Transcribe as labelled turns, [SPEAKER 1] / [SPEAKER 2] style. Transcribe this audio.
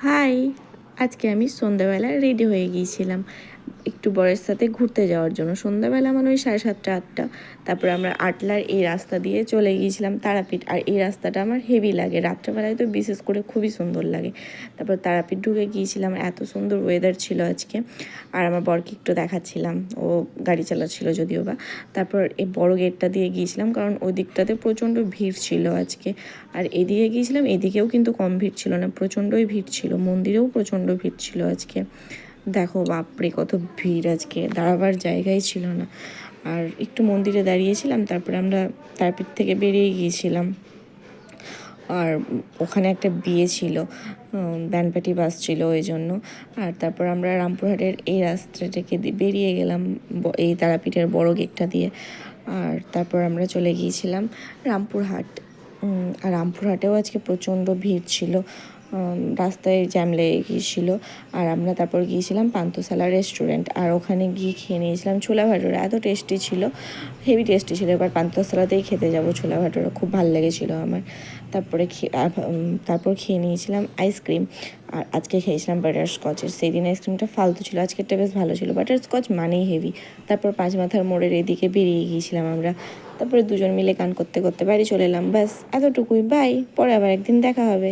[SPEAKER 1] High, আজকে আমি সন্ধ্যাবেলা রেডি হয়ে গিয়েছিলাম একটু বরের সাথে ঘুরতে যাওয়ার জন্য। সন্ধ্যাবেলা মানে ওই 7:30 8টা। তারপরে আমরা আটলার এই রাস্তা দিয়ে চলে গিয়েছিলাম তারাপীঠ। আর এই রাস্তাটা আমার হেভি লাগে, রাত্রেবেলায় তো বিশেষ করে খুবই সুন্দর লাগে। তারপর তারাপীঠ ঢুকে গিয়েছিলাম, এত সুন্দর ওয়েদার ছিল আজকে। আর আমার বরকে একটু দেখাচ্ছিলাম, ও গাড়ি চালাচ্ছিল যদিও বা। তারপর এই বড় গেটটা দিয়ে গিয়েছিলাম, কারণ ওই দিকটাতে প্রচণ্ড ভিড় ছিল আজকে। আর এদিকে গিয়েছিলাম, এদিকেও কিন্তু কম ভিড় ছিল না, প্রচণ্ডই ভিড় ছিল। মন্দিরেও প্রচণ্ড ভিড় ছিল আজকে। দেখো বাপরে কত ভিড়, আজকে দাঁড়াবার জায়গাই ছিল না। আর একটু মন্দিরে দাঁড়িয়েছিলাম, তারপরে আমরা তারাপীঠ থেকে বেরিয়ে গিয়েছিলাম। আর ওখানে একটা বিয়ে ছিল, ব্যান্ড পার্টি বাজছিল ওই জন্য। আর তারপর আমরা রামপুরহাটের এই রাস্তাটাকে বেরিয়ে গেলাম এই তারাপীঠের বড় গেটটা দিয়ে। আর তারপর আমরা চলে গিয়েছিলাম রামপুরহাট। আর রামপুরহাটেও আজকে প্রচণ্ড ভিড় ছিল, রাস্তায় জ্যাম লেগে গিয়েছিলো। আর আমরা তারপর গিয়েছিলাম পান্থশালা রেস্টুরেন্ট, আর ওখানে গিয়ে খেয়ে নিয়েছিলাম ছোলা ভাটোরা। এত টেস্টি ছিল, হেভি টেস্টি ছিল। এবার পান্থশালাতেই খেতে যাবো ছোলা ভাটোরা, খুব ভালো লেগেছিলো আমার। তারপর খেয়ে নিয়েছিলাম আইসক্রিম। আর আজকে খেয়েছিলাম বাটারস্কচের। সেই দিন আইসক্রিমটা ফালতু ছিল, আজকেরটা বেশ ভালো ছিল। বাটারস্কচ মানেই হেভি। তারপর পাঁচ মাথার মোড়ের এদিকে বেরিয়ে গিয়েছিলাম আমরা। তারপরে দুজন মিলে গান করতে করতে বাড়ি চলে এলাম। ব্যাস এতটুকুই, বাই, পরে আবার একদিন দেখা হবে।